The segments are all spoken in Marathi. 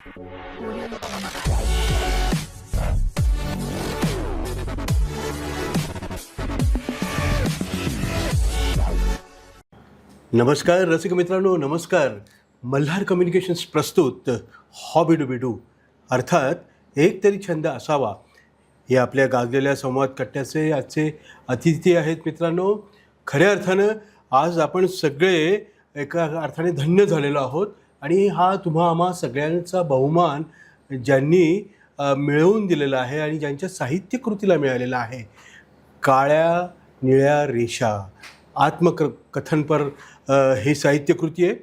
नमस्कार रसिक मित्रांनो, नमस्कार. मल्हार कम्युनिकेशन्स प्रस्तुत हॉबी डू बी डू, अर्थात एक तरी छंद असावा. हे आपल्या गाजलेल्या संवाद कट्ट्याचे आजचे अतिथी आहेत मित्रांनो. खऱ्या अर्थानं आज आपण सगळे एका अर्थाने धन्य झालेलो आहोत आणि हा तुम्हा आम्हा सगळ्यांचा बहुमान ज्यांनी मिळवून दिलेला आहे आणि ज्यांच्या साहित्यकृतीला मिळालेला आहे. काळ्या निळ्या रेषा आत्मकथनपर ही साहित्यकृती आहे.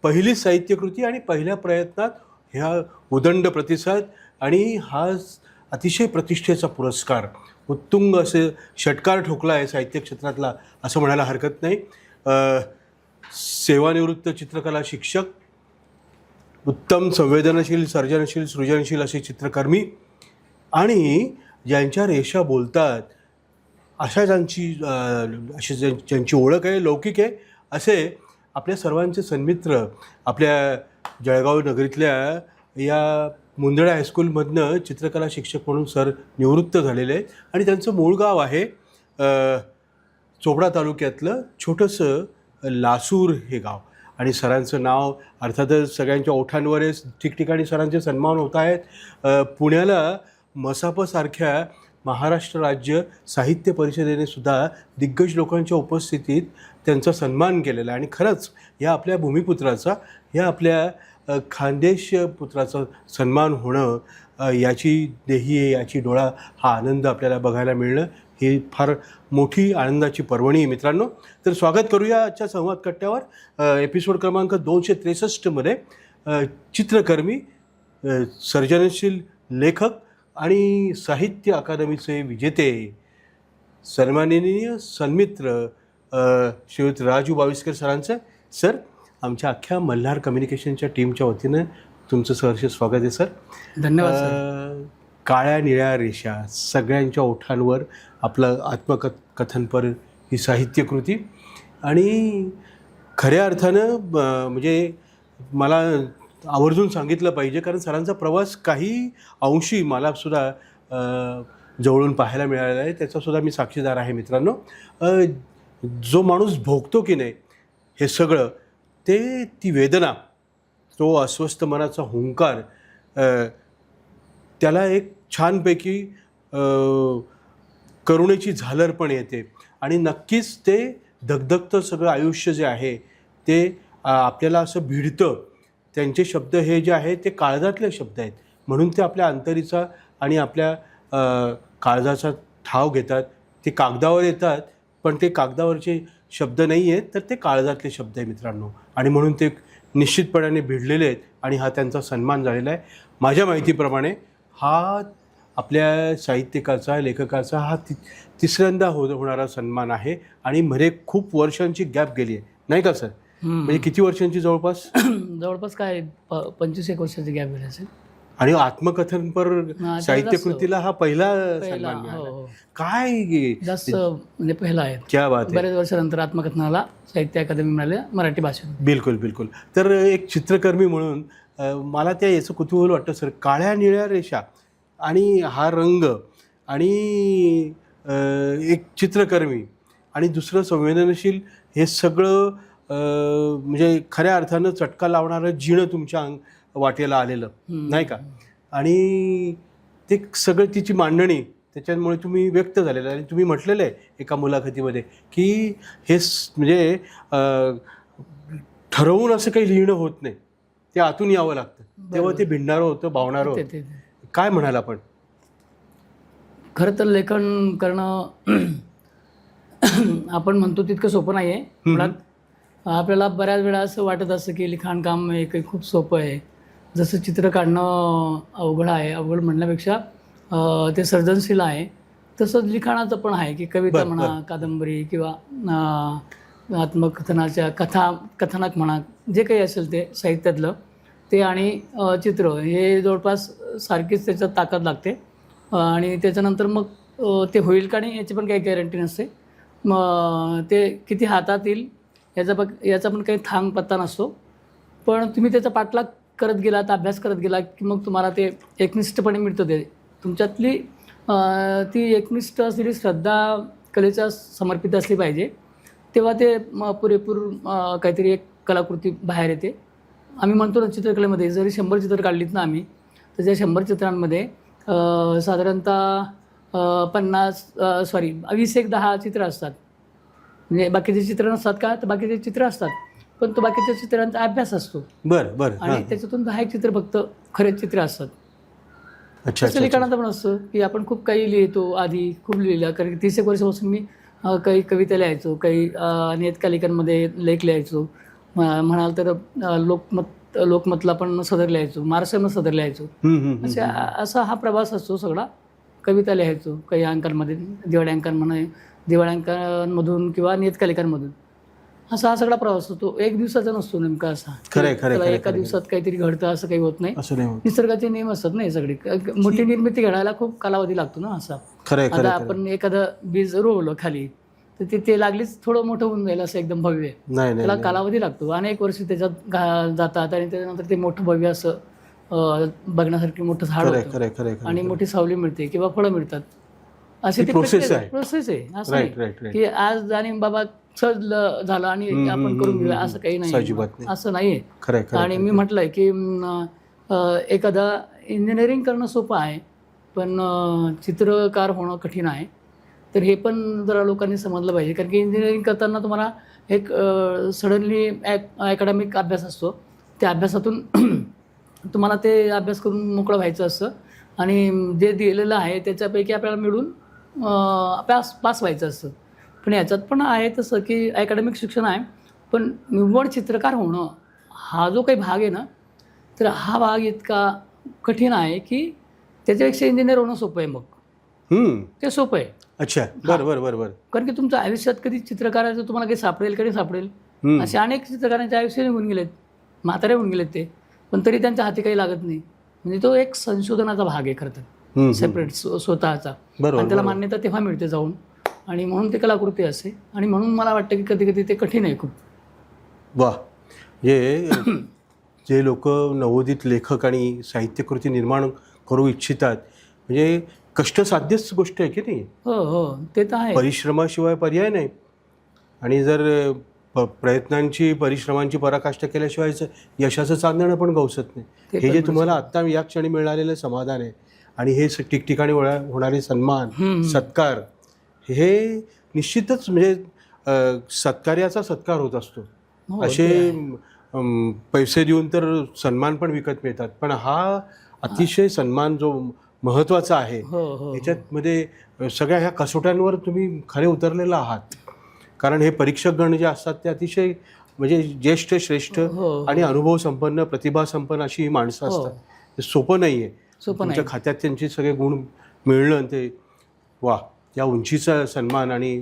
पहिली साहित्यकृती आणि पहिल्या प्रयत्नात ह्या उदंड प्रतिसाद आणि हा अतिशय प्रतिष्ठेचा पुरस्कार, उत्तुंग असे षटकार ठोकला आहे साहित्य क्षेत्रातला असं म्हणायला हरकत नाही. सेवानिवृत्त चित्रकला शिक्षक, उत्तम संवेदनशील, सर्जनशील, सृजनशील असे चित्रकर्मी आणि ज्यांच्या रेषा बोलतात अशा ज्यांची ओळख आहे, लौकिक आहे, असे आपल्या सर्वांचे सन्मित्र आपल्या जळगाव नगरीतल्या या मुंदडा हायस्कूलमधनं चित्रकला शिक्षक म्हणून सर निवृत्त झालेले आहेत आणि त्यांचं मूळ गाव आहे चोपडा तालुक्यातलं छोटंसं लासूर हे गाव. आणि सरांचं नाव अर्थातच सगळ्यांच्या ओठांवर आहे. ठिकठिकाणी सरांचे सन्मान होत आहेत. पुण्याला मसापसारख्या महाराष्ट्र राज्य साहित्य परिषदेने सुद्धा दिग्गज लोकांच्या उपस्थितीत त्यांचा सन्मान केलेला आहे. आणि खरंच या आपल्या भूमिपुत्राचा, या आपल्या खानदेश पुत्राचा सन्मान होणं, याची देही आहे, याची डोळा, हा आनंद आपल्याला बघायला मिळणं ही फार मोठी आनंदाची पर्वणी आहे मित्रांनो. तर स्वागत करूया आजच्या संवाद कट्ट्यावर. एपिसोड क्रमांक 263मध्ये चित्रकर्मी, सर्जनशील लेखक आणि साहित्य अकादमीचे विजेते, सन्माननीय सन्मित्र श्रीयुत राजू बाविस्कर सरांचं. सर, आमच्या अख्ख्या मल्हार कम्युनिकेशनच्या टीमच्या वतीनं तुमचं सहर्ष स्वागत आहे सर. धन्यवाद. काळ्या निळ्या रेषा, सगळ्यांच्या ओठांवर आपलं आत्मकथनपर ही साहित्यकृती आणि खऱ्या अर्थानं म्हणजे मला आवर्जून सांगितलं पाहिजे, कारण सरांचा प्रवास काही अंशी मलासुद्धा जवळून पाहायला मिळालेला आहे. त्याचासुद्धा मी साक्षीदार आहे मित्रांनो. जो माणूस भोगतो की नाही हे सगळं, ती वेदना, तो अस्वस्थ मनाचा हुंकार, त्याला एक छानपैकी करुणेची झालर पण येते. आणि नक्कीच ते धगधगतं सगळं आयुष्य जे आहे ते आपल्याला असं भिडतं. त्यांचे शब्द हे जे आहेत ते काळजातले शब्द आहेत, म्हणून ते आपल्या अंतरीचा आणि आपल्या काळजाचा ठाव घेतात. ते कागदावर येतात, पण ते कागदावरचे शब्द नाही आहेत, तर ते काळजातले शब्द आहे मित्रांनो. आणि म्हणून ते निश्चितपणाने भिडलेले आहेत आणि हा त्यांचा सन्मान झालेला आहे. माझ्या माहितीप्रमाणे हा आपल्या साहित्यिकाचा, लेखकाचा हा तिसऱ्यांदा होणारा सन्मान आहे. आणि मध्ये खूप वर्षांची गॅप गेली आहे, नाही का सर? म्हणजे किती वर्षांची? जवळपास जवळपास काय 25-1 वर्षाची गॅप गेली असेल. आणि आत्मकथनपर साहित्यकृतीला हा पहिला सन्मान मिळाला. काय जास्त म्हणजे पहिला आहे. क्या बात आहे. बऱ्याच वर्षानंतर आत्मकथनाला साहित्य अकादमी मिळाले मराठी भाषेत. बिलकुल बिलकुल. तर एक चित्रकर्मी म्हणून मला त्या याचं कुतूहल वाटतं सर. काळ्या निळ्या रेषा आणि हा रंग आणि एक चित्रकर्मी आणि दुसरं संवेदनशील, हे सगळं म्हणजे खऱ्या अर्थानं चटका लावणारं जिणं तुमच्या वाटेला आलेलं, नाही का? आणि ते सगळं तिची मांडणी त्याच्यामुळे तुम्ही व्यक्त झालेलं. आणि तुम्ही म्हटलेलं आहे एका मुलाखतीमध्ये की हे म्हणजे ठरवून असं काही लिहिणं होत नाही, ते आतून यावं लागतं, तेव्हा ते भिडणारं होतं, भावणारं होतं. काय म्हणाल आपण? खरं तर लेखन करणं आपण म्हणतो तितकं सोपं नाही आहे. मुळात आपल्याला बऱ्याच वेळा असं वाटत असतं की लिखाणकाम हे काही खूप सोपं आहे. जसं चित्र काढणं अवघड आहे, अवघड म्हणण्यापेक्षा ते सर्जनशील आहे, तसंच लिखाणाचं पण आहे की कविता म्हणा, कादंबरी किंवा आत्मकथनाच्या कथानक म्हणा, जे काही असेल ते साहित्यातलं ते आणि चित्र हे जवळपास सारखीच त्याच्यात ताकद लागते. आणि त्याच्यानंतर मग ते होईल का नाही याची पण काही गॅरंटी नसते. मग ते किती हातात येईल याचा पण काही थांग पत्ता नसतो. पण तुम्ही त्याचा पाठलाग करत गेलात, अभ्यास करत गेला की मग तुम्हाला ते एकनिष्ठपणे मिळतं. ते तुमच्यातली ती एकनिष्ठ असलेली श्रद्धा कलेच्या समर्पित असली पाहिजे, तेव्हा ते पुरेपूर काहीतरी एक कलाकृती बाहेर येते. आम्ही म्हणतो ना, चित्रकलेमध्ये जरी 100 चित्र काढलीत ना आम्ही, तर त्या 100 चित्रांमध्ये साधारणतः 20-10 चित्र असतात. म्हणजे बाकीचे चित्र नसतात का, तर बाकीचे चित्र असतात, पण तो बाकीच्या चित्रांचा अभ्यास असतो. बरं बरं. आणि त्याच्यातून 10 चित्र फक्त खरे चित्र असतात. अच्छा तसं लिखाणाचं पण असतं की आपण खूप काही लिहितो, आधी खूप लिहिलं, कारण 30 एक वर्षापासून मी काही कविता लिहायचो, काही नियतकालिकांमध्ये लेख लिहायचो, म्हणाल तर लोकमतला पण सदर लिहायचो, महाराष्ट्रानं सदर लिहायचो. असा हा प्रवास असतो सगळा. कविता लिहायचो काही अंकांमध्ये, दिवाळ्यांकांमधून किंवा नियतकालिकांमधून. असा हा सगळा प्रवास होतो. एक दिवसाचा नसतो नेमका असा. त्याला एका दिवसात काहीतरी घडतं असं काही होत नाही. निसर्गाचे नियम असतात ना हे सगळे. मोठी निर्मिती घडायला खूप कालावधी लागतो ना असा. आता आपण एखादं बीज रोवलं खाली, तर ते लागलीच थोडं मोठं होऊन जाईल असं एकदम भव्य. त्याला कालावधी लागतो. अनेक वर्ष त्याच्यात जातात आणि त्याच्यानंतर ते मोठं भव्य असं बघण्यासारखी मोठं झाड होतं आणि मोठी सावली मिळते किंवा फळं मिळतात. अशी ती प्रोसेस आहे. असं नाही की आज आणि बाबा सहज झालं आणि आपण करून घेऊया असं काही नाही, असं नाहीये. आणि मी म्हटलंय की एखादा इंजिनिअरिंग करणं सोपं आहे, पण चित्रकार होणं कठीण आहे. तर हे पण जरा लोकांनी समजलं पाहिजे, कारण की इंजिनिअरिंग करताना तुम्हाला एक सडनली अकॅडमिक अभ्यास असतो. त्या अभ्यासातून तुम्हाला ते अभ्यास करून मोकळं व्हायचं असतं आणि जे दिलेलं आहे त्याच्यापैकी आपल्याला मिळून पास व्हायचं असतं. पण याच्यात पण आहे तसं की अकॅडमिक शिक्षण आहे, पण निव्वळ चित्रकार होणं हा जो काही भाग आहे ना, तर हा भाग इतका कठीण आहे की त्याच्यापेक्षा इंजिनियर होणं सोपं आहे. मग ते सोपं आहे. अच्छा, बरं. कारण की तुमच्या आयुष्यात कधी चित्रकाराचं तुम्हाला काही सापडेल, कधी सापडेल. असे अनेक चित्रकारांचे आयुष्य निघून गेलेत, म्हातारे होऊन गेलेत ते, पण तरी त्यांच्या हाती काही लागत नाही. म्हणजे तो एक संशोधनाचा भाग आहे खरं तर, सेपरेट स्वतःचा. आणि त्याला मान्यता तेव्हा मिळते जाऊन, आणि म्हणून ते कलाकृती असते. आणि म्हणून मला वाटतं की कधी कधी ते कठीण आहे खूप. वा, जे लोक नवोदित लेखक आणि साहित्यकृती निर्माण करू इच्छितात, म्हणजे कष्टसाध्यच गोष्ट आहे की नाही. हो, ते तर आहे. परिश्रमाशिवाय पर्याय नाही. आणि जर प्रयत्नांची, परिश्रमांची पराकाष्ठा केल्याशिवाय यशाचं चांदणं पण गवसत नाही. हे जे तुम्हाला आत्ता या क्षणी मिळालेलं समाधान आहे आणि हे ठिकठिकाणी होणारे सन्मान, सत्कार, हे निश्चितच म्हणजे सत्कार्याचा सत्कार होत असतो. असे पैसे देऊन तर सन्मान पण विकत मिळतात, पण हा अतिशय सन्मान जो महत्त्वाचा आहे, ह्याच्यामध्ये सगळ्या ह्या कसोट्यांवर तुम्ही खरे उतरलेला आहात. कारण हे परीक्षकगण जे असतात ते अतिशय म्हणजे ज्येष्ठ, श्रेष्ठ आणि अनुभव संपन्न, प्रतिभा संपन्न अशी ही माणसं असतात. ते सोपं नाही आहे. तुमच्या खात्यात त्यांचे सगळे गुण मिळणं, ते वा, या उंचीचा सन्मान. आणि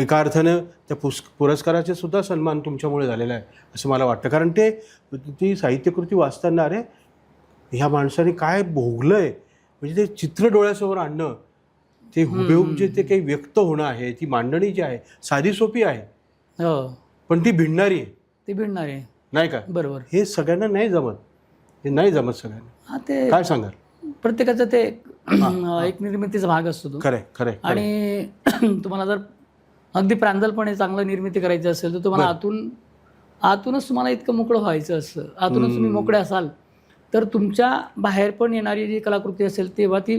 एका अर्थानं त्या पुरस्काराचे सुद्धा सन्मान तुमच्यामुळे झालेला आहे असं मला वाटतं. कारण ती साहित्यकृती वाचताना, अरे ह्या माणसाने काय भोगलं आहे, म्हणजे ते चित्र डोळ्यासमोर आणणं, ते हुबेहूब जे ते काही व्यक्त होणं आहे, ती मांडणी जी आहे साधी सोपी आहे, पण ती भिडणारी आहे, नाही का. बरोबर. हे सगळ्यांना नाही जमत, हे नाही जमत सगळ्यांना. ते काय सांगाल? प्रत्येकाचा ते एक निर्मितीचा भाग असतो तो. खरंय. आणि तुम्हाला जर अगदी प्रांजलपणे चांगलं निर्मिती करायची असेल तर तुम्हाला आतूनच तुम्हाला इतकं मोकळं व्हायचं असतं. आतूनच तुम्ही मोकळे असाल तर तुमच्या बाहेर पण येणारी जी कलाकृती असेल तेव्हा ती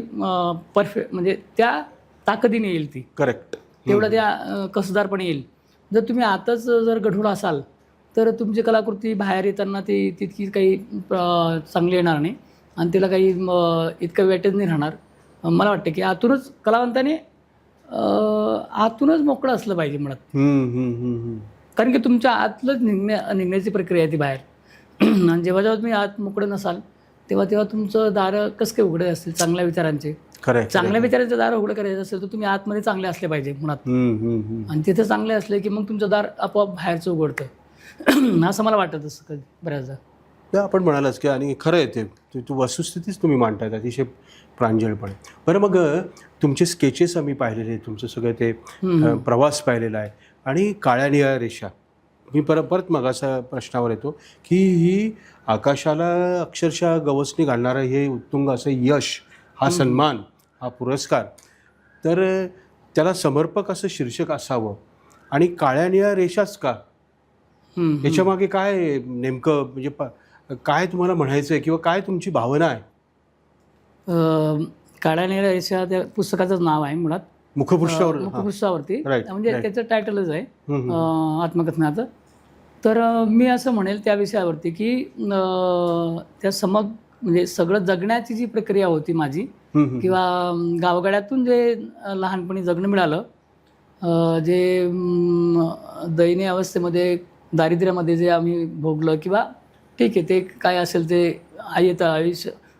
परफेक्ट, म्हणजे त्या ताकदीने येईल ती. करेक्ट. तेवढं त्या कसदारपणे येईल. जर तुम्ही आतच जर गढूळ असाल तर तुमची कलाकृती बाहेर येताना ती तितकी काही चांगली येणार नाही आणि तिला काही इतकं वेटेज नाही राहणार. मला वाटतं की आतूनच कलावंताने आतूनच मोकळं असलं पाहिजे मुळात. कारण की तुमच्या आतलंच निघण्याची प्रक्रिया आहे ती बाहेर. आणि जेव्हा तुम्ही आत मोकळं नसाल तेव्हा तुमचं दारं कसं काय उघडे असतील चांगल्या विचारांचे. चांगल्या विचारांचे दार उघडं करायचं असेल तर तुम्ही आतमध्ये चांगले असले पाहिजे मुळात. आणि तिथे चांगले असले की मग तुमचं दार आपोआप बाहेरचं उघडतं असं मला वाटत असं कधी बऱ्याचदा. आपण म्हणालाच की, आणि खरं आहे ते तू वस्तुस्थितीच तुम्ही मांडतायत अतिशय प्रांजळपणे. बरं, मग तुमचे स्केचेस आम्ही पाहिलेले, तुमचं सगळं ते प्रवास पाहिलेला आहे, आणि काळ्या निळ्या रेषा मी परत मग असा प्रश्नावर येतो की ही आकाशाला अक्षरशः गवसणी घालणारं हे उत्तुंग असं यश, हा सन्मान, हा पुरस्कार, तर त्याला समर्पक असं शीर्षक असावं आणि काळ्या निळ्या रेषाच का? याच्यामागे काय नेमकं म्हणजे काय तुम्हाला म्हणायचं आहे किंवा काय तुमची भावना आहे? काळ्या निळ्या रेषा त्या पुस्तकाचंच नाव आहे मुळात. मुखपृष्ठावर मुखपृष्ठावरती Right, म्हणजे right. त्याचं टायटलच आहे आत्मकथनाचं. तर मी असं म्हणेल त्या विषयावरती की त्या म्हणजे सगळं जगण्याची जी प्रक्रिया होती माझी किंवा गावगाड्यातून जे लहानपणी जगणं मिळालं, जे दयनीय अवस्थेमध्ये दारिद्र्यामध्ये जे आम्ही भोगलं किंवा ठीक आहे ते काय असेल ते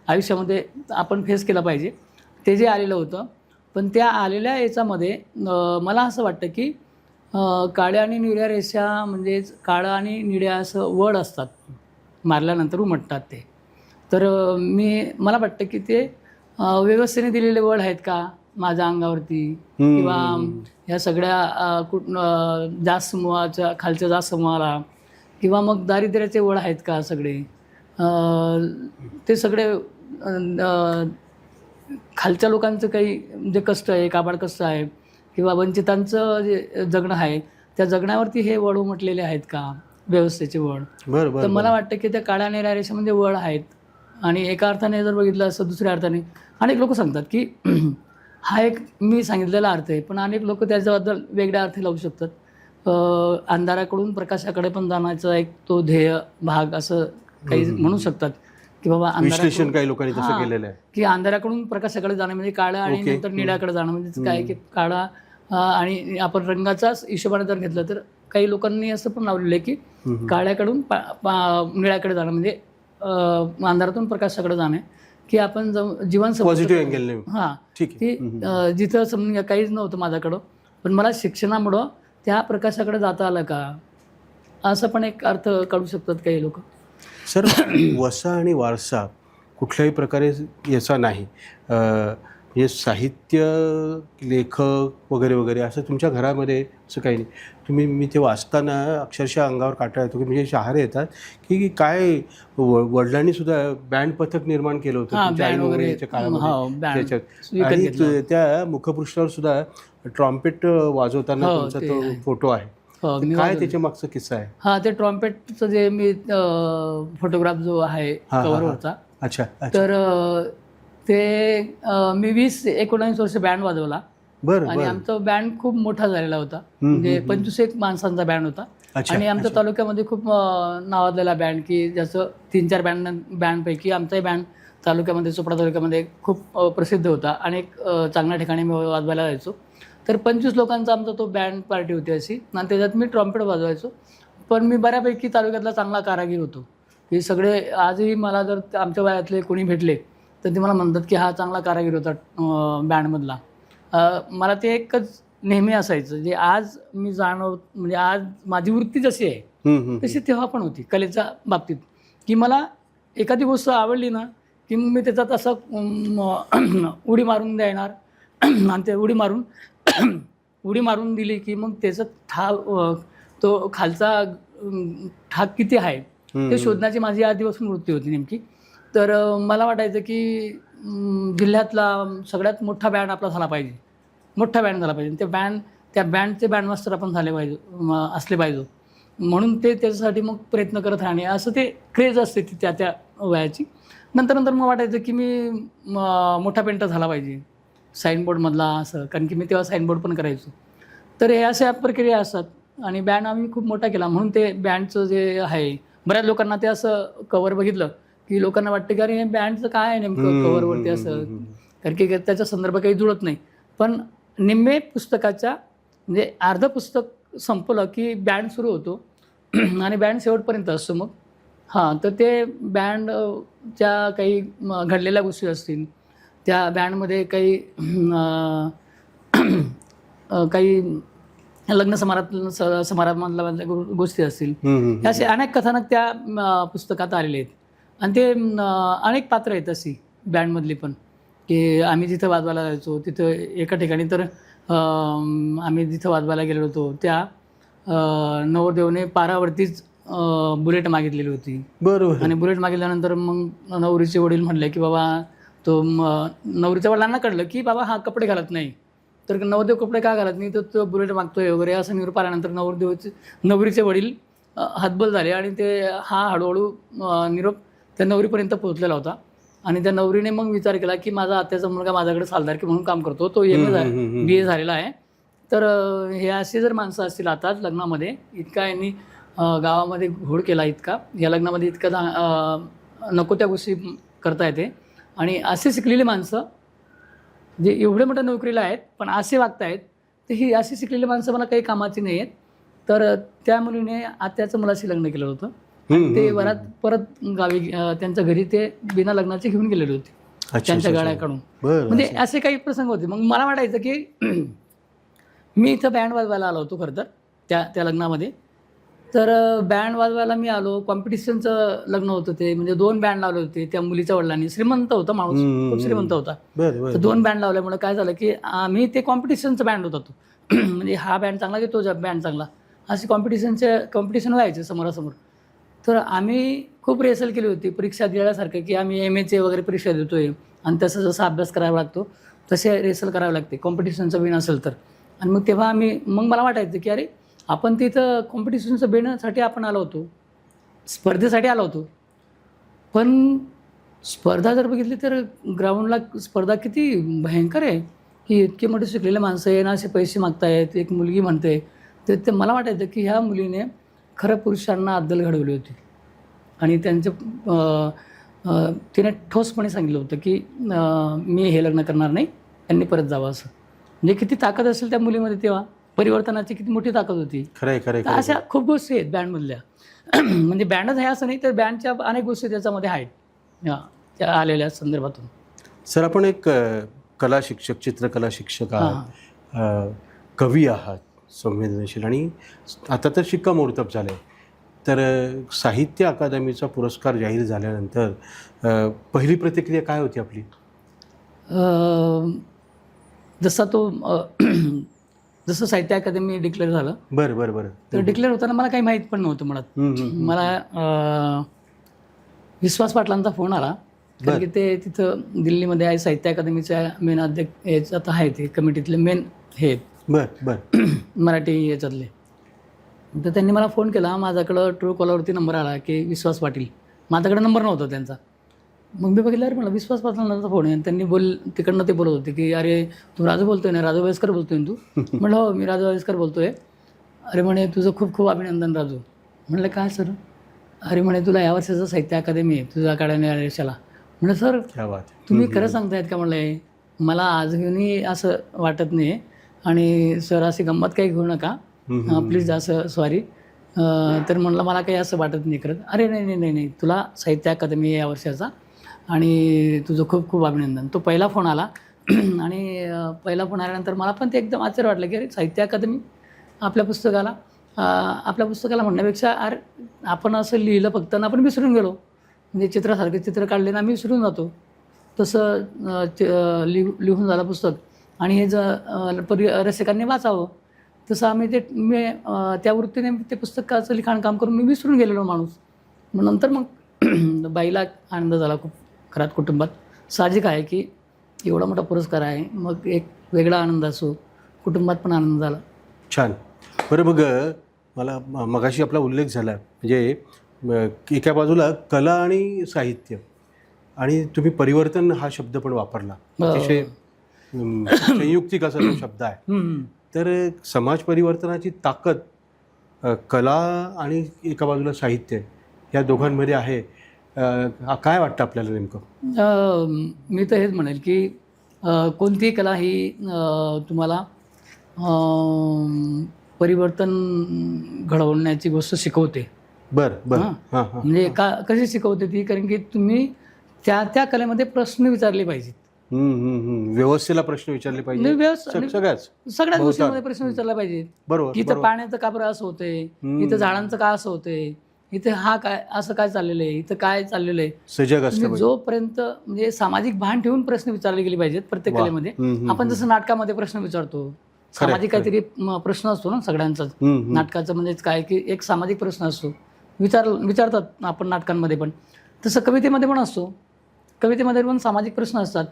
आयुष्यामध्ये आपण फेस केलं पाहिजे, ते जे आलेलं होतं. पण त्या आलेल्या याच्यामध्ये मला असं वाटतं की काळ्या आणि निळ्या रेषा म्हणजेच काळं आणि निळ्या असं वड असतात, मारल्यानंतर उमटतात ते. तर मला वाटतं की ते व्यवस्थेने दिलेले वड आहेत का माझ्या अंगावरती किंवा ह्या सगळ्या जास्त समूहाच्या खालच्या जास्त समूहाला किंवा मग दारिद्र्याचे वड आहेत का सगळे, ते सगळे खालच्या लोकांचं काही जे कष्ट आहे, काबाड कष्ट आहे किंवा वंचितांचं जे जगणं आहे त्या जगण्यावरती हे वड उमटलेले आहेत का, व्यवस्थेचे वड. तर मला वाटतं की त्या काळ्या निळ्या रेषेमध्ये वड आहेत. आणि एका अर्थाने जर बघितलं असं दुसऱ्या अर्थाने अनेक लोक सांगतात की हा एक मी सांगितलेला अर्थ आहे, पण अनेक लोक त्याच्याबद्दल वेगळ्या अर्थ लावू शकतात. अंधाराकडून प्रकाशाकडे पण जाण्याचा एक तो ध्येय भाग असं काही म्हणू शकतात की बाबा विश्लेषण काही लोकांनी तसं केलेलं आहे की अंधाराकडून प्रकाशाकडे जाणं म्हणजे काळा आणि नंतर निळ्याकडे जाणं म्हणजे काय की काळा आणि आपण रंगाचाच हिशोबाने जर घेतलं तर काही लोकांनी असं पण लावलेलं आहे की काळ्याकडून निळ्याकडे जाणं म्हणजे अंधारातून प्रकाशाकडे जाणे की आपण जीवन पॉझिटिव्ह अँगलने. हां, की जिथं समजा काहीच नव्हतं माझ्याकडं, पण मला शिक्षणामुळं त्या प्रकाशाकडे जाता आलं का, असं पण एक अर्थ काढू शकतात काही लोक. सर, वसा आणि वारसा कुठल्याही प्रकारे याचा नाही, म्हणजे साहित्य, लेखक वगैरे वगैरे असं तुमच्या घरामध्ये असं काही नाही. मी ते वाचताना अक्षरशः अंगावर काटा येतो की म्हणजे शहारे येतात की काय वडिलांनी सुद्धा बँड पथक निर्माण केलं होतं तुमच्या आई वगैरेच्या काळामध्ये त्याच्यात, आणि त्या मुखपृष्ठावर सुद्धा ट्रॉम्पेट वाजवताना तुमचा तो फोटो आहे. काय त्याच्या मागचा किस्सा आहे? हां, ते ट्रॉम्पेटचं जे मी फोटोग्राफ जो आहे कव्हरवरचा, अच्छा, तर ते मी 20-19 वर्ष बँड वाजवला. आणि आमचा बँड खूप मोठा झालेला होता, म्हणजे 25 माणसांचा बँड होता. आणि आमच्या तालुक्यामध्ये खूप नावाजलेला बँड की जसं 3-4 बँडपैकी आमचाही बँड तालुक्यामध्ये, चोपडा तालुक्यामध्ये खूप प्रसिद्ध होता. अनेक चांगल्या ठिकाणी मी वाजवायला जायचो. तर 25 लोकांचा आमचा तो बँड पार्टी होती अशी, आणि त्याच्यात मी ट्रॉम्पेट वाजवायचो. पण मी बऱ्यापैकी तालुक्यातला चांगला कारागीर होतो. हे सगळे आजही मला जर आमच्या वयातले कोणी भेटले तर ते मला म्हणतात की हा चांगला कारागीर होता बँडमधला. मला ते एकच नेहमी असायचं जे आज मी म्हणजे आज माझी वृत्ती जशी आहे तशी तेव्हा पण होती कलेच्या बाबतीत, की मला एखादी गोष्ट आवडली ना की मग मी त्याच्यात असं उडी मारून देणार आणि ते उडी मारून दिली की मग त्याचं तो खालचा ठाक किती आहे ते शोधण्याची माझी आधीपासून वृत्ती होती नेमकी. तर मला वाटायचं की जिल्ह्यातला सगळ्यात मोठा बँड आपला झाला पाहिजे, मोठा बँड झाला पाहिजे. त्या बँडचे बँडमास्टर आपण असले पाहिजे. म्हणून त्याच्यासाठी मग प्रयत्न करत राहणे असं ते क्रेज असते ती त्या वयाची. नंतर मग वाटायचं की मी मोठा पेंटर झाला पाहिजे साईनबोर्डमधला असं, कारण की मी तेव्हा साईनबोर्ड पण करायचो. तर हे अशा प्रक्रिया असतात. आणि बँड आम्ही खूप मोठा केला म्हणून ते बँडचं जे आहे बऱ्याच लोकांना ते असं कवर बघितलं की लोकांना वाटतं की अरे हे बँडचं काय आहे नेमकं कव्हरवरती असं, कारण की त्याचा संदर्भ काही जुळत नाही. पण निम्मे पुस्तकाच्या म्हणजे अर्ध पुस्तक संपलं की बँड सुरू होतो आणि बँड शेवटपर्यंत असतो. मग हां, तर ते बँडच्या काही घडलेल्या गोष्टी असतील, त्या बँडमध्ये काही लग्न समारंभातल्या गोष्टी असतील, असे अनेक कथानक त्या पुस्तकात आलेले आहेत. आणि ते अनेक पात्र आहेत अशी बँडमधली पण, की आम्ही जिथं वाजवायला जायचो तिथं एका ठिकाणी तर आम्ही जिथं वाजवायला गेलो होतो त्या नवरदेवने पारावरतीच बुलेट मागितलेली होती. बरोबर. आणि बुलेट मागितल्यानंतर मग नवरीचे वडील म्हटले की बाबा तो नवरीच्या वडिलांना कळलं की बाबा हा कपडे घालत नाही, तर नवरदेव कपडे का घालत नाही, तर तो बुलेट मागतोय वगैरे असं निरोप आल्यानंतर नवरीचे वडील हतबल झाले आणि ते हा हळूहळू निरोप त्या नवरीपर्यंत पोहोचलेला होता. आणि त्या नवरीने मग विचार केला की माझा आत्याचा मुलगा माझ्याकडे सालदारकी म्हणून काम करतो, तो BA झालेला आहे, तर हे असे जर माणसं असतील आता लग्नामध्ये, इतका यांनी गावामध्ये घोड केला, इतका या लग्नामध्ये इतका नको त्या गोष्टी करता येते. आणि असे शिकलेली माणसं जे एवढे मोठ्या नोकरीला आहेत पण असे वागतायत, तर ही अशी शिकलेली माणसं मला काही कामाची नाही आहेत. तर त्या मुलीने आत्याचं मुलाशी लग्न केलं होतं. ते वरात परत गावी त्यांच्या घरी ते बिना लग्नाचे घेऊन गेलेले होते त्यांच्या गाड्याकडून. म्हणजे असे काही प्रसंग होते. मग मला वाटायचं की मी इथं बँड वाजवायला आलो होतो खरं तर त्या लग्नामध्ये. तर बँड वाजवायला मी आलो, कॉम्पिटिशनचं लग्न होतं ते, म्हणजे 2 बँड लावले होते त्या मुलीच्या वडिलांनी. श्रीमंत होता माणूस, खूप श्रीमंत होता. तर 2 बँड लावल्यामुळे काय झालं की आम्ही ते कॉम्पिटिशनचा बँड होता तो म्हणजे हा बँड चांगला की तो बँड चांगला, अशी कॉम्पिटिशन व्हायचे समोरासमोर. तर आम्ही खूप रेसल केली होती, परीक्षा दिल्यासारखं की आम्ही MA वगैरे परीक्षा देतोय आणि तसं जसा अभ्यास करावा लागतो तसे रेसल करावे लागते कॉम्पिटिशनचं बिन असेल तर. आणि मग तेव्हा मग मला वाटायचं की अरे आपण तिथं कॉम्पिटिशनचं बेण्यासाठी आपण आलो होतो, स्पर्धेसाठी आलो होतो, पण स्पर्धा जर बघितली तर ग्राउंडला स्पर्धा किती भयंकर आहे की इतके मोठे शिकलेले माणसं आहे ना, असे पैसे मागतायत, एक मुलगी म्हणते. तर ते मला वाटायचं की ह्या मुलीने खरं पुरुषांना अद्दल घडवली होती. आणि तिने ठोसपणे सांगितलं होतं की मी हे लग्न करणार नाही, त्यांनी परत जावं असं. म्हणजे किती ताकद असेल त्या मुलीमध्ये, तेव्हा परिवर्तनाची किती मोठी ताकद होती. खरंय. अशा खूप गोष्टी आहेत बँडमधल्या म्हणजे बँडच आहे असं नाही, तर बँडच्या अनेक गोष्टी त्याच्यामध्ये आहेत त्या आलेल्या संदर्भातून. सर, आपण एक कला शिक्षक, चित्रकला शिक्षक आहात, कवी आहात, संवेदनशील, आणि आता तर शिक्कामोर्तब झालं आहे. तर साहित्य अकादमीचा पुरस्कार जाहीर झाल्यानंतर पहिली प्रतिक्रिया काय होती आपली? जसं साहित्य अकादमी डिक्लेअर झालं, बरं, तर डिक्लेअर होताना मला काही माहीत पण नव्हतं मुळात. मला विश्वास पाटलांचा फोन आला, कारण की ते तिथं दिल्लीमध्ये आहे, साहित्य अकादमीच्या मेन अध्यक्ष याच्यात आहे, ते कमिटीतले मेन हे मराठी याच्यातले. तर त्यांनी मला फोन केला, माझ्याकडं ट्रू कॉलरवरती नंबर आला की विश्वास पाटील. माझ्याकडे नंबर नव्हता त्यांचा. मग मी बघितलं, अरे मला विश्वास पाटलांचा फोन आहे. त्यांनी तिकडनं ते बोलत होते की अरे तू राजू बोलतोय ना, राजू वयस्कर बोलतोय ना तू? म्हटलं हो, मी राजू वयस्कर बोलतोय. अरे म्हणे तुझं खूप खूप अभिनंदन राजू. म्हटलं काय सर? अरे म्हणे तुला या वर्षाचं साहित्य अकादमी आहे तुझ्या काढण्या देशाला. म्हटलं सर तुम्ही खरं सांगतायत का? म्हणलं मला आजही असं वाटत नाही, आणि सर अशी गंमत काही घेऊ नका प्लीज, असं सॉरी. तर म्हणलं मला काही असं वाटत नाही करत. अरे नाही, तुला साहित्य अकादमी या वर्षाचा आणि तुझं खूप खूप अभिनंदन. तो पहिला फोन आला आणि पहिला फोन आल्यानंतर मला पण ते एकदम आश्चर्य वाटलं की अरे साहित्य अकादमी आपल्या पुस्तकाला म्हणण्यापेक्षा अरे आपण असं लिहिलं फक्त ना, आपण विसरून गेलो. म्हणजे चित्रासारखे चित्र काढले ना आम्ही विसरून जातो, तसं लिहून झालं पुस्तक. आणि हे जर रसिकांनी वाचावं, तसं आम्ही त्या वृत्तीने ते पुस्तकाचं लिखाणकाम करून मी विसरून गेलेलो माणूस. मग नंतर मग बाईला आनंद झाला खूप घरात, कुटुंबात. साहजिक आहे की एवढा मोठा पुरस्कार आहे, मग एक वेगळा आनंद असो, कुटुंबात पण आनंद झाला. छान. बरं, मग मला मगाशी आपला उल्लेख झाला, म्हणजे एका बाजूला कला आणि साहित्य, आणि तुम्ही परिवर्तन हा शब्द पण वापरला, अतिशय संयुक्तिक असा तो शब्द आहे. तर समाज परिवर्तनाची ताकद कला आणि एका बाजूला साहित्य या दोघांमध्ये आहे. काय वाटतं आपल्याला नेमकं? मी तर हेच म्हणेल की कोणतीही कला ही तुम्हाला परिवर्तन घडवण्याची गोष्ट शिकवते. बरं. म्हणजे कशी शिकवते ती? कारण की तुम्ही त्या कलेमध्ये प्रश्न विचारले पाहिजेत. व्यवस्थेला प्रश्न विचारले पाहिजे, सगळ्याच गोष्टींमध्ये प्रश्न विचारला पाहिजे. बरोबर. इथं पाण्याचं का बरं असं होतंय, इथं झाडांचं का असं होतंय, इथे असं काय चाललेलं आहे, इथं काय चाललेलं आहे, सजग असतं. जोपर्यंत म्हणजे सामाजिक भान ठेवून प्रश्न विचारले गेले पाहिजेत प्रत्येक कलेमध्ये. आपण जसं नाटकामध्ये प्रश्न विचारतो, सामाजिक काहीतरी प्रश्न असतो ना सगळ्यांचाच. नाटकाचं म्हणजे काय की एक सामाजिक प्रश्न असतो, विचारतात आपण नाटकांमध्ये पण. तसं कवितेमध्ये पण असतो, कवितेमध्ये पण सामाजिक प्रश्न असतात.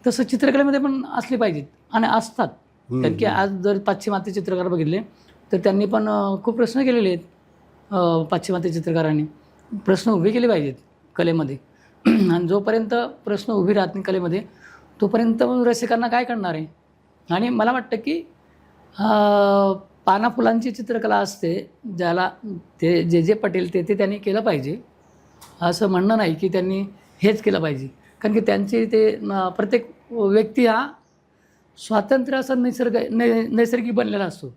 तसं चित्रकलेमध्ये पण असले पाहिजेत आणि असतात. कारण की आज जर पाश्चिमात्य चित्रकार बघितले तर त्यांनी पण खूप प्रश्न केलेले आहेत. पाश्चिमात्य चित्रकारांनी प्रश्न उभे केले पाहिजेत कलेमध्ये. आणि जोपर्यंत प्रश्न उभे राहत नाही कलेमध्ये तोपर्यंत रसिकांना काय करणार आहे. आणि मला वाटतं की पाना फुलांची चित्रकला असते, ज्याला ते जे पटेल ते त्यांनी केलं पाहिजे. असं म्हणणं नाही की त्यांनी हेच केलं पाहिजे. कारण की त्यांची ते प्रत्येक व्यक्ती हा स्वातंत्र्य असा नैसर्गिक बनलेला असतो.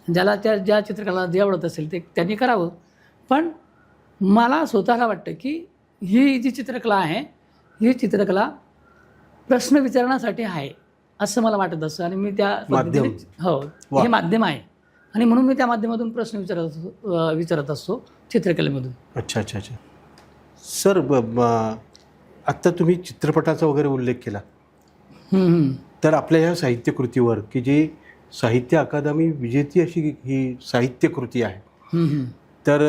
ज्याला ज्या चित्रकला जे आवडत असेल ते त्यांनी करावं. पण मला स्वतःला वाटतं की ही जी चित्रकला आहे ही चित्रकला प्रश्न विचारण्यासाठी आहे असं मला वाटत असतं. आणि मी त्या पद्धतीने हे माध्यम आहे आणि म्हणून मी त्या माध्यमातून प्रश्न विचारत असतो चित्रकलेमधून. अच्छा अच्छा अच्छा. सर आत्ता तुम्ही चित्रपटाचा वगैरे उल्लेख केला, तर आपल्या ह्या साहित्यकृतीवर की जी साहित्य अकादमी विजेती अशी ही साहित्यकृती आहे, तर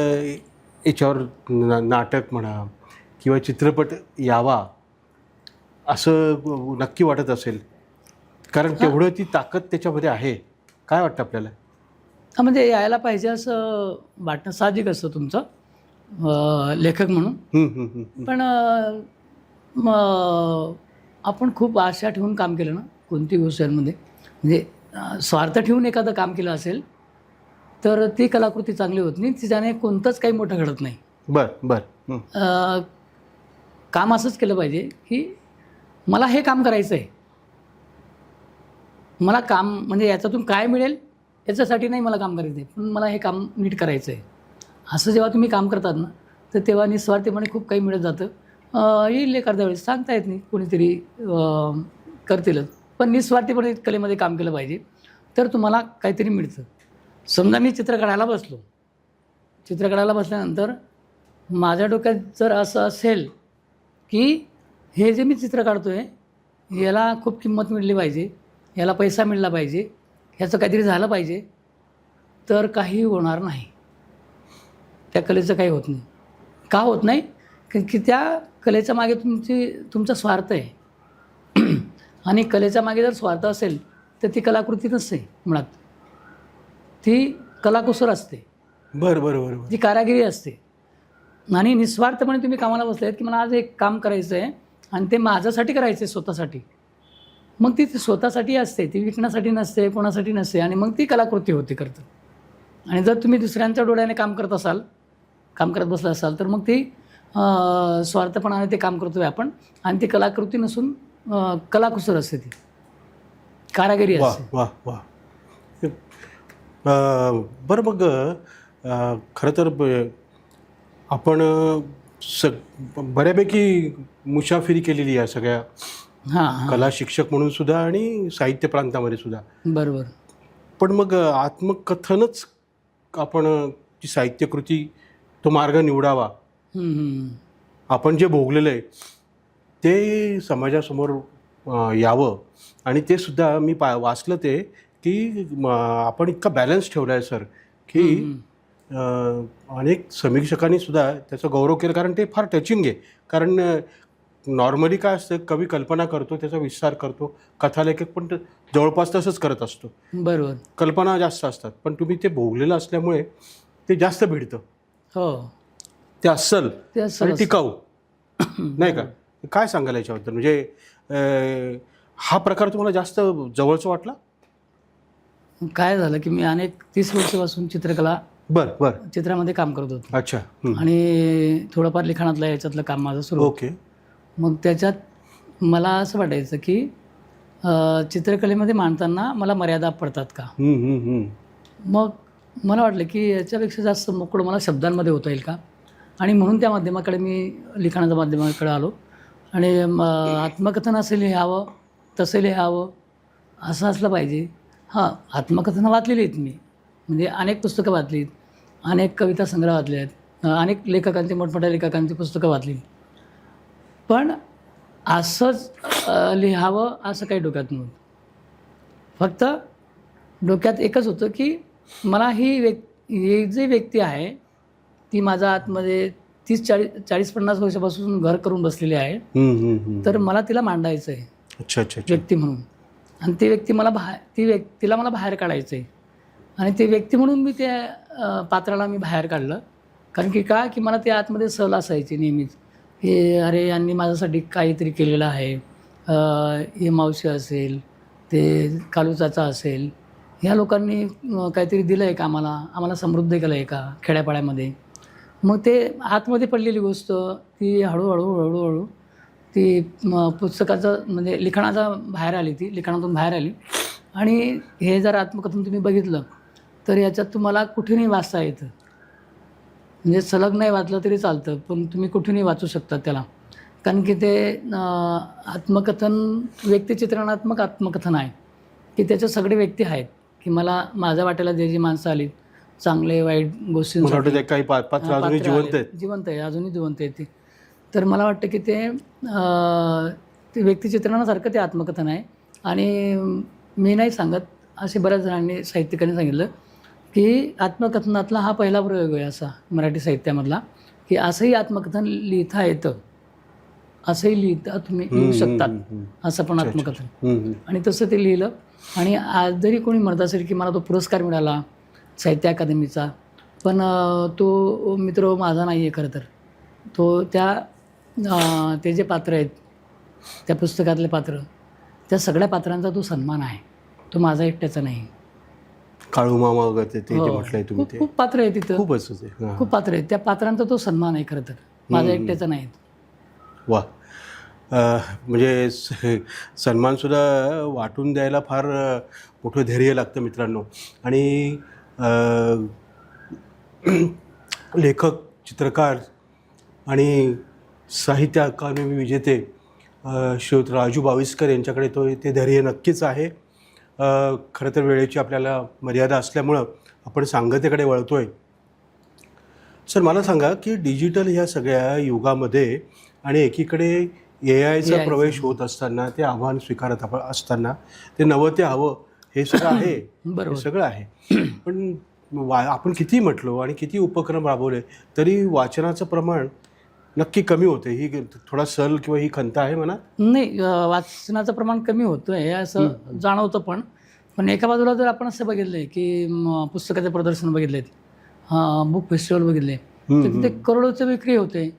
याच्यावर नाटक म्हणा किंवा चित्रपट यावा असं नक्की वाटत असेल, कारण तेवढं ती ताकद त्याच्यामध्ये आहे. काय वाटतं आपल्याला? म्हणजे यायला पाहिजे असं वाटणं साहजिक असतं तुमचं लेखक म्हणून. पण आपण खूप आशा ठेवून काम केलं ना कोणती गोष्टींमध्ये, म्हणजे स्वार्थ ठेवून एखादं काम केलं असेल तर ती कलाकृती चांगली होत नाही. तिच्याने कोणतंच काही मोठं घडत नाही. काम असंच केलं पाहिजे की मला हे काम करायचं आहे, मला काम म्हणजे याच्यातून काय मिळेल याच्यासाठी नाही मला काम करायचं आहे, पण मला हे काम नीट करायचं आहे. असं जेव्हा तुम्ही काम करतात ना तर तेव्हा निस्वार्थीपणे खूप काही मिळत जातं. येईल एखाद्या वेळेस सांगता येत नाही, कोणीतरी करतीलच. पण निस्वार्थीपणे कलेमध्ये काम केलं पाहिजे तर तुम्हाला काहीतरी मिळतं. समजा मी चित्र काढायला बसलो, चित्र काढायला बसल्यानंतर माझ्या डोक्यात जर असं असेल की हे जे मी चित्र काढतो आहे याला खूप किंमत मिळली पाहिजे, याला पैसा मिळला पाहिजे, ह्याचं काहीतरी झालं पाहिजे, तर काही होणार नाही. त्या कलेचं काही होत नाही. का होत नाही? कारण की त्या कलेच्या मागे तुमचा स्वार्थ आहे. आणि कलेच्या मागे जर स्वार्थ असेल तर ती कलाकृती नसते मुळात, ती कलाकुसर असते. बरं. ती कारागिरी असते. आणि निस्वार्थपणे तुम्ही कामाला बसले आहेत की मला आज एक काम करायचं आहे आणि ते माझ्यासाठी करायचं आहे, स्वतःसाठी. मग ती स्वतःसाठी असते, ती विकण्यासाठी नसते, कोणासाठी नसते. आणि मग ती कलाकृती होते करतं. आणि जर तुम्ही दुसऱ्यांच्या डोळ्याने काम करत बसला असाल तर मग ती स्वार्थपणाने ते काम करतोय आपण, आणि ती कलाकृती नसून कलाकुसर असते, ती कारागिरी असते. वा. बरं, मग खरं तर आपण बऱ्यापैकी मुसाफिरी केलेली आहे सगळ्या कला शिक्षक म्हणून सुद्धा आणि साहित्य प्रांतामध्ये सुद्धा. बरोबर. पण मग आत्मकथनच आपण ती साहित्यकृती तो मार्ग निवडावा. आपण जे भोगलेलं आहे ते समाजासमोर यावं. आणि ते सुद्धा मी वाचलं ते की आपण इतका बॅलन्स ठेवला आहे सर की अनेक समीक्षकांनी सुद्धा त्याचा गौरव केला, कारण ते फार टचिंग आहे. कारण नॉर्मली काय असतं, कवी कल्पना करतो, त्याचा विस्तार करतो, कथालेखक पण जवळपास तसंच करत असतो. बरोबर. कल्पना जास्त असतात, पण तुम्ही ते भोगलेलं असल्यामुळे ते जास्त भिडतं. हो, ते अस्सल आणि टिकाऊ नाही का? काय सांगायला याच्याबद्दल? म्हणजे हा प्रकार तुम्हाला जास्त जवळचा वाटला? काय झालं की मी 30 वर्षापासून चित्रकला चित्रामध्ये काम करत होतो. अच्छा. आणि थोडंफार लिखाणातलं याच्यातलं काम माझं सुरू. ओके. मग त्याच्यात मला असं वाटायचं की चित्रकलेमध्ये मांडताना मला मर्यादा पडतात का. मग मला वाटलं की याच्यापेक्षा जास्त मोकळं मला शब्दांमध्ये होता येईल का. आणि म्हणून त्या माध्यमाकडे मी लिखाणाच्या माध्यमाकडे आलो. आणि आत्मकथन असं लिहावं, तसं लिहावं, असं असलं पाहिजे. आत्मकथनं वाचलेली आहेत मी, म्हणजे अनेक पुस्तकं वाचली आहेत, अनेक कविता संग्रह वाचले आहेत, अनेक लेखकांची, मोठमोठ्या लेखकांची पुस्तकं वाचली. पण असंच लिहावं असं काही डोक्यात नव्हतं. फक्त डोक्यात एकच होतं की मला ही जी व्यक्ती आहे ती माझ्या आतमध्ये 40-50 वर्षापासून घर करून बसलेली आहे, तर मला तिला मांडायचं आहे अच्छा अच्छा अच्छा. व्यक्ती म्हणून. आणि ती व्यक्ती मला तिला मला बाहेर काढायचं आहे. आणि ती व्यक्ती म्हणून मी त्या पात्राला मी बाहेर काढलं. कारण की का की मला त्या आतमध्ये सहल असायची नेहमीच की अरे यांनी माझ्यासाठी काहीतरी केलेलं आहे. हे मावशी असेल, ते कालू चाचा असेल, ह्या लोकांनी काहीतरी दिलं आहे का आम्हाला समृद्ध केलं आहे का खेड्यापाड्यामध्ये. मग ते आतमध्ये पडलेली गोष्ट ती हळूहळू ती पुस्तकाचं म्हणजे लिखाणातून बाहेर आली. आणि हे जर आत्मकथन तुम्ही बघितलं तर याच्यात तुम्हाला कुठेही वाचता येतं. म्हणजे सलग नाही वाचलं तरी चालतं, पण तुम्ही कुठेही वाचू शकता त्याला. कारण की ते आत्मकथन व्यक्तिचित्रणात्मक आत्मकथन आहे की त्याच्यात सगळे व्यक्ती आहेत की मला माझ्या वाट्याला जी माणसं आली चांगले वाईट गोष्टी काही पात्र अजूनही जिवंत आहे, अजूनही जिवंत आहे ती. तर मला वाटतं की ते व्यक्तिचित्रणासारखं ते आत्मकथन आहे. आणि मी नाही सांगत, असे बऱ्याच जणांनी साहित्यिकांनी सांगितलं की आत्मकथनातला हा पहिला प्रयोग आहे असा मराठी साहित्यामधला की असंही आत्मकथन लिहिता येतं, असंही लिहिता तुम्ही लिहू शकतात, असं पण आत्मकथन. आणि तसं ते लिहिलं. आणि आज जरी कोणी म्हणत असेल की मला तो पुरस्कार मिळाला साहित्य अकादमीचा, पण तो मित्र माझा नाही आहे खरं तर. तो ते जे पात्र आहेत त्या पुस्तकातले पात्र, त्या सगळ्या पात्रांचा तो सन्मान आहे, तो माझा एकट्याचा नाही. काळू मामा वगैरे ते जे म्हटलंय तुम्ही ते खूप पात्र आहे तिथं, खूप पात्र आहेत. त्या पात्रांचा तो सन्मान आहे खरं तर, माझा एकट्याचा नाही. वा. म्हणजे सन्मानसुद्धा वाटून द्यायला फार मोठं धैर्य लागतं मित्रांनो. आणि लेखक, चित्रकार आणि साहित्य अकादमी विजेते श्रीयुत राजू बाविस्कर यांच्याकडे ते धैर्य नक्कीच आहे. खरं तर वेळेची आपल्याला मर्यादा असल्यामुळं आपण सांगतेकडे वळतो आहे. सर मला सांगा की डिजिटल ह्या सगळ्या युगामध्ये आणि एकीकडे AI प्रवेश होत असताना, ते आव्हान स्वीकारत असताना ते नवं ते हवं हे सगळं आहे, हे सगळं आहे. पण आपण किती म्हटलो आणि किती उपक्रम राबवले तरी वाचनाचं प्रमाण नक्की कमी होते. ही थोडा सल किंवा ही खंत आहे म्हणा. नाही, वाचनाचं प्रमाण कमी होतं आहे असं जाणवतं. पण एका बाजूला जर आपण असं बघितलं की पुस्तकाचे प्रदर्शन बघितले, बुक फेस्टिवल बघितले, तर तिथे करोडोचे विक्री होते.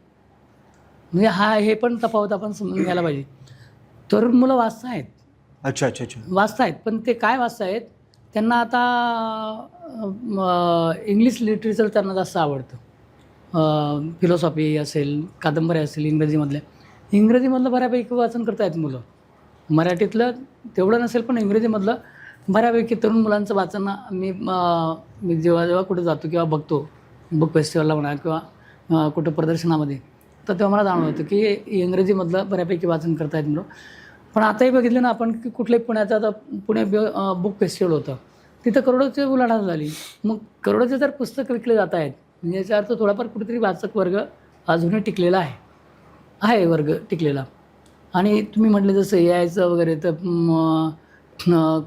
म्हणजे हे पण तफावत आपण समजून घ्यायला पाहिजे. तरुण मुलं वाचतायत. अच्छा अच्छा अच्छा. वाचतायत, पण ते काय वाचतायत, त्यांना आता इंग्लिश लिटरेचर त्यांना जास्त आवडतं. फिलॉसॉफी असेल, कादंबऱ्या असेल इंग्रजीमधलं बऱ्यापैकी वाचन करतायत मुलं. मराठीतलं तेवढं नसेल, पण इंग्रजीमधलं बऱ्यापैकी तरुण मुलांचं वाचन मी जेव्हा कुठे जातो किंवा बघतो, बुक फेस्टिवलला म्हणा किंवा कुठं प्रदर्शनामध्ये, तर तेव्हा मला जाणवतं की इंग्रजीमधलं बऱ्यापैकी वाचन करतायत मुलं. पण आताही बघितलं ना आपण की कुठल्याही पुण्याचं आता पुणे बुक फेस्टिवल होतं, तिथं करोडोची उलाढाल झाली. मग करोडोचे जर पुस्तक विकले जात आहेत म्हणजे याचा अर्थ थोडाफार कुठेतरी वाचक वर्ग अजूनही टिकलेला आहे वर्ग टिकलेला. आणि तुम्ही म्हटलं जसं AIचं वगैरे, तर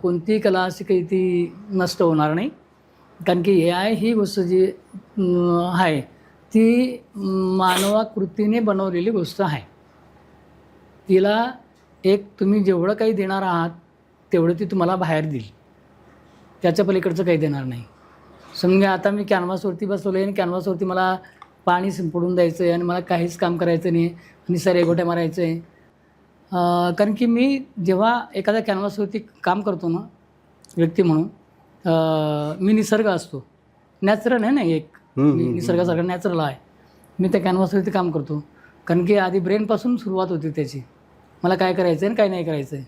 कोणतीही कला अशी काही ती नष्ट होणार नाही. कारण की AI ही गोष्ट जी आहे ती मानवाकृतीने बनवलेली गोष्ट आहे. तिला तुम्ही जेवढं काही देणार आहात तेवढं ती तुम्हाला बाहेर देईल, त्याच्या पलीकडचं काही देणार नाही. समजा आता मी कॅनव्हासवरती बसवलं आहे आणि कॅनव्हासवरती मला पाणी शिंपडून द्यायचं आहे आणि मला काहीच काम करायचं नाही आणि सारे गोट्या मारायचं आहे. कारण की मी जेव्हा एखाद्या कॅनव्हासवरती काम करतो ना व्यक्ती म्हणून, मी निसर्ग असतो, नॅचरल आहे ना, मी निसर्गासारखं नॅचरल आहे. मी त्या कॅनव्हासवरती काम करतो कारण की आधी ब्रेनपासून सुरुवात होती त्याची, मला काय करायचं आहे आणि काय नाही करायचं आहे.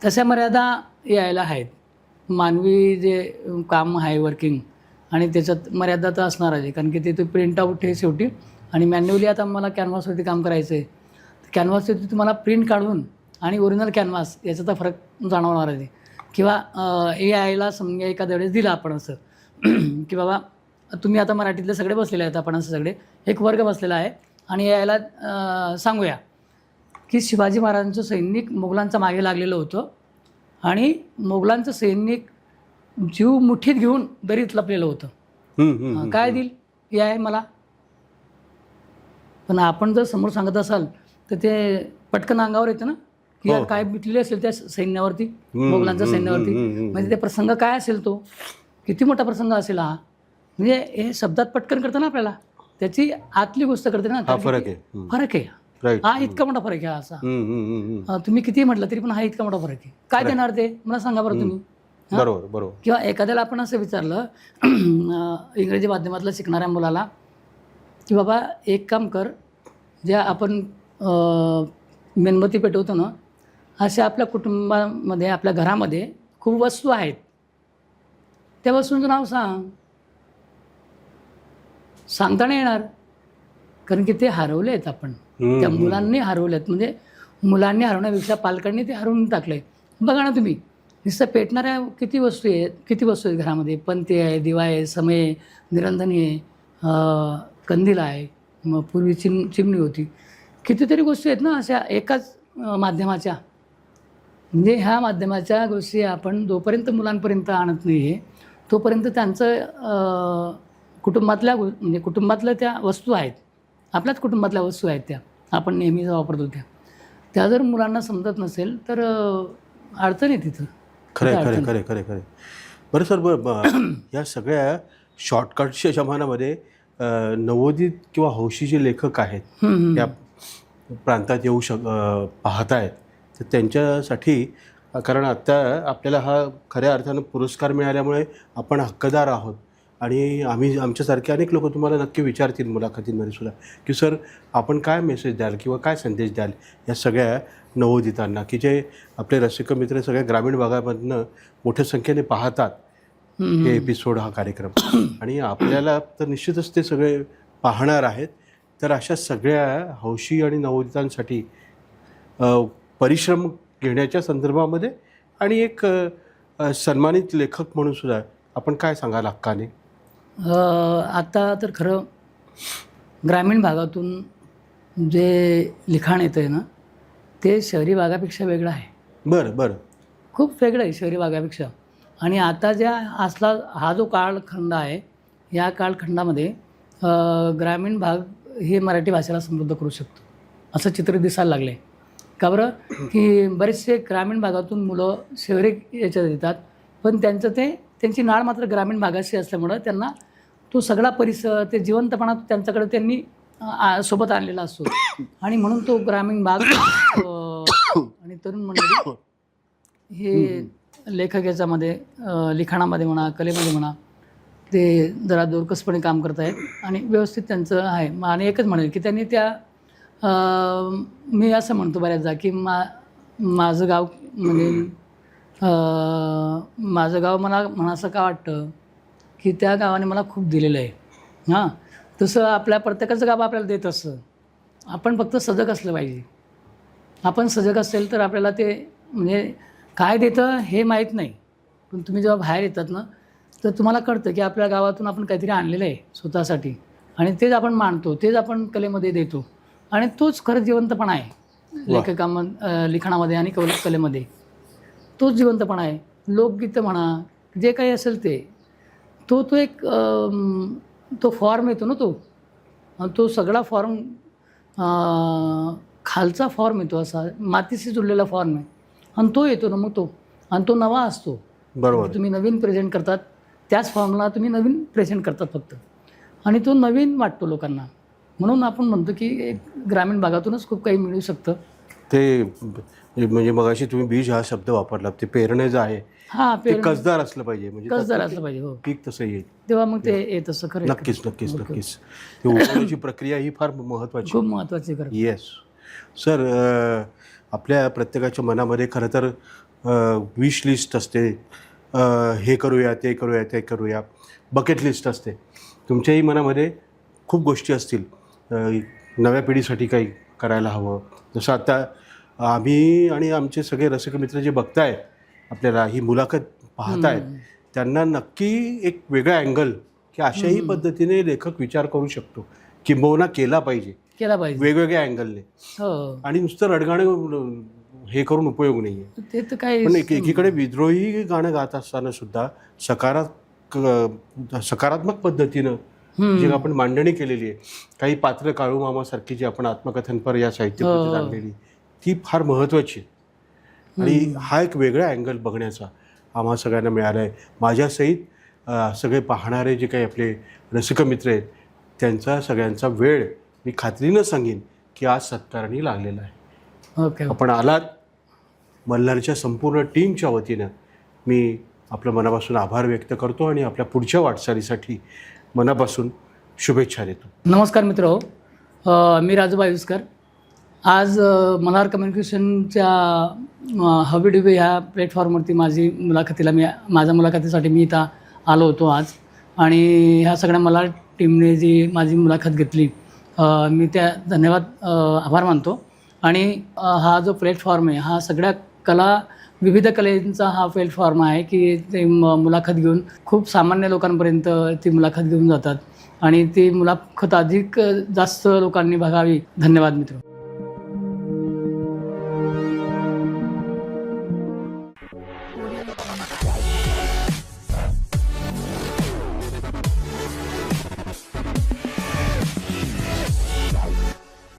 तशा मर्यादा यायला आहेत. मानवी जे काम आहे वर्किंग, आणि त्याच्यात मर्यादा तर असणार आहे. कारण की ते प्रिंट आऊट हे शेवटी, आणि मॅन्युअली आता मला कॅनव्हासवरती काम करायचं आहे. कॅनव्हासवरती तुम्हाला प्रिंट काढून आणि ओरिजिनल कॅनव्हास याचा फरक जाणवणार आहे. किंवा AIला समजा एखाद्या वेळेस दिलं आपण असं की बाबा तुम्ही आता मराठीतले सगळे बसलेले आहेत, आपण असं सगळे एक वर्ग बसलेला आहे आणि AIला सांगूया की शिवाजी महाराजांचं सैनिक मोगलांच्या मागे लागलेलं होतं आणि मोगलांचं सैनिक जीव मुठीत घेऊन दरीत लपलेलं होतं. काय देईल हे आहे मला. पण आपण जर समोर सांगत असाल तर ते पटकन अंगावर येतं ना की यार काय बिटलेली असेल त्या सैन्यावरती, मोगलांच्या सैन्यावरती. म्हणजे ते प्रसंग काय असेल, तो किती मोठा प्रसंग असेल हा. म्हणजे हे शब्दात पटकन करतं ना आपल्याला, त्याची आतली गोष्ट करते ना. फरक आहे. हा इतका मोठा फरक आहे असा. तुम्ही किती म्हटलं तरी पण हा इतका मोठा फरक आहे. काय देणार ते मला सांगा बरं तुम्ही. बरोबर. किंवा एखाद्याला आपण असं विचारलं इंग्रजी माध्यमातलं शिकणाऱ्या मुलाला की बाबा एक काम कर, ज्या आपण मेणबत्ती पेटवतो ना, अशा आपल्या कुटुंबामध्ये, आपल्या घरामध्ये खूप वस्तू आहेत, त्या वस्तूंचं नाव सांगता नाही येणार, कारण की ते हरवले आहेत. आपण त्या मुलांनी हरवले आहेत. म्हणजे मुलांनी हरवण्यापेक्षा पालकांनी ते हरवून टाकले. बघा ना तुम्ही, नुसतं पेटणाऱ्या किती वस्तू आहेत घरामध्ये. पणती आहे, दिवा आहे, समय, निरंजनी आहे, कंदील आहे, मग पूर्वी चिमणी होती. कितीतरी गोष्टी आहेत ना अशा एकाच माध्यमाच्या. म्हणजे ह्या माध्यमाच्या गोष्टी आपण जोपर्यंत मुलांपर्यंत आणत नाही आहे तोपर्यंत त्यांचं कुटुंबातल्या त्या वस्तू आहेत, आपल्याच कुटुंबातल्या वस्तू आहेत, त्या आपण नेहमी वापरतो त्या जर मुलांना समजत नसेल तर अडचण आहे तिथं. खरे. बरं सर, या सगळ्या शॉर्टकटच्या जमान्यामध्ये नवोदित किंवा हौशीचे लेखक आहेत त्या प्रांतात येऊ पाहतायत, तर त्यांच्यासाठी, कारण आता आपल्याला हा खऱ्या अर्थानं पुरस्कार मिळाल्यामुळे आपण हक्कदार आहोत आणि आमच्यासारखे अनेक लोक तुम्हाला नक्की विचारतील मुलाखतींमध्ये सुद्धा की सर आपण काय मेसेज द्याल किंवा काय संदेश द्याल या सगळ्या नवोदितांना की जे आपले रसिक मित्र सगळ्या ग्रामीण भागामधनं मोठ्या संख्येने पाहतात हे एपिसोड, हा कार्यक्रम, आणि आपल्याला तर निश्चितच ते सगळे पाहणार आहेत. तर अशा सगळ्या हौशी आणि नवोदितांसाठी परिश्रम घेण्याच्या संदर्भामध्ये आणि एक सन्मानित लेखक म्हणून सुद्धा आपण काय सांगाल हक्काने? आता तर खरं ग्रामीण भागातून जे लिखाण येतं आहे ना, ते शहरी भागापेक्षा वेगळं आहे. बरं. खूप वेगळं आहे शहरी भागापेक्षा. आणि आता हा जो कालखंड आहे, या कालखंडामध्ये ग्रामीण भाग हे मराठी भाषेला समृद्ध करू शकतो असं चित्र दिसायला लागलं आहे. का बरं की बरेचसे ग्रामीण भागातून मुलं शहरी याच्यात येतात, पण त्यांची नाळ मात्र ग्रामीण भागाशी असल्यामुळं त्यांना तो सगळा परिसर, ते जिवंतपणा त्यांच्याकडे त्यांनी सोबत आणलेला असतो. आणि म्हणून तो ग्रामीण भाग आणि तरुण मंडळी हे लेखक याच्यामध्ये लिखाणामध्ये म्हणा, कलेमध्ये म्हणा, ते जरा दोरकसपणे काम करत आहेत आणि व्यवस्थित त्यांचं आहे. आणि एकच म्हणेल की त्यांनी मी असं म्हणतो बऱ्याचदा की माझं गाव म्हणजे माझं गाव मला असं का वाटतं की त्या गावाने मला खूप दिलेलं आहे. तसं आपल्या प्रत्येकाचं गाव आपल्याला देत असतं. आपण फक्त सजग असलं पाहिजे. आपण सजग असेल तर आपल्याला ते म्हणजे काय देतं हे माहीत नाही, पण तुम्ही जेव्हा बाहेर येतात ना तर तुम्हाला कळतं की आपल्या गावातून आपण काहीतरी आणलेलं आहे स्वतःसाठी, आणि तेच आपण मांडतो, तेच आपण कलेमध्ये देतो. आणि तोच खरं जिवंतपणा आहे लिखाणामध्ये आणि कलेमध्ये. तोच जिवंतपणा आहे. लोकगीतं म्हणा, जे काही असेल तो एक तो फॉर्म येतो ना, तो सगळा फॉर्म खालचा फॉर्म येतो, असा मातीशी जुळलेला फॉर्म आहे, आणि तो येतो ना मग आणि तो नवा असतो. बरोबर. तुम्ही नवीन प्रेझेंट करतात, त्याच फॉर्मला तुम्ही नवीन प्रेझेंट करतात फक्त, आणि तो नवीन वाटतो लोकांना. म्हणून आपण म्हणतो की ग्रामीण भागातूनच खूप काही मिळू शकतं. ते म्हणजे मगाशी तुम्ही बीज हा शब्द वापरला, ते पेरणेचं आहे, ते कसदार असलं पाहिजे, म्हणजे कसदार असलं पाहिजे. हो, पीक तसं येईल तेव्हा मग ते येत असं. खरं, नक्कीच. ते उगवण्याची प्रक्रिया ही फार महत्त्वाची, खूप महत्त्वाची. खरं. येस सर, आपल्या प्रत्येकाच्या मनामध्ये खरं तर विश लिस्ट असते, हे करूया, ते करूया, बकेट लिस्ट असते. तुमच्याही मनामध्ये खूप गोष्टी असतील, नव्या पिढीसाठी काही करायला हवं. जसं आता आम्ही आणि आमचे सगळे रसिक मित्र जे बघतायत, आपल्याला ही मुलाखत पाहतायत, त्यांना नक्की एक वेगळा अँगल की अशाही पद्धतीने लेखक विचार करू शकतो, किंबहुना केला पाहिजे वेगवेगळ्या अँगलने. हो. आणि नुसतं रडगाणं हे करून उपयोग नाही आहे. ते तर काय पण एकीकडे विद्रोही गाणं गात असताना सुद्धा सकारात्मक पद्धतीनं जी आपण मांडणी केलेली आहे, काही पात्र काळू मामासारखी जी आपण आत्मकथनपर या साहित्यकृतीत आणलेली, ती फार महत्त्वाची आहे. आणि हा एक वेगळा अँगल बघण्याचा आम्हा सगळ्यांना मिळाला आहे. माझ्यासहित सगळे पाहणारे जे काही आपले रसिक मित्र आहेत त्यांचा सगळ्यांचा वेळ मी खात्रीनं सांगेन की आज सत्काराने लागलेला आहे. ओके. आपण आलात, मल्हारच्या संपूर्ण टीमच्या वतीनं मी आपलं मनापासून आभार व्यक्त करतो आणि आपल्या पुढच्या वाटचालीसाठी मनापासून शुभेच्छा देतो. नमस्कार मित्र हो, मी राजूभाई युस्कर. आज मल्हार कम्युनिकेशनच्या हवी डुबे ह्या प्लॅटफॉर्मवरती माझ्या मुलाखतीसाठी मी इथं आलो होतो आज. आणि ह्या सगळ्या मल्हार टीमने जी माझी मुलाखत घेतली, मी त्या आभार मानतो. आणि हा जो प्लॅटफॉर्म आहे हा सगळ्या विविध कलेंचा हा प्लॅटफॉर्म आहे की ते मुलाखत घेऊन खूप सामान्य लोकांपर्यंत ती मुलाखत घेऊन जातात आणि ती मुलाखत अधिक जास्त लोकांनी बघावी. धन्यवाद मित्र.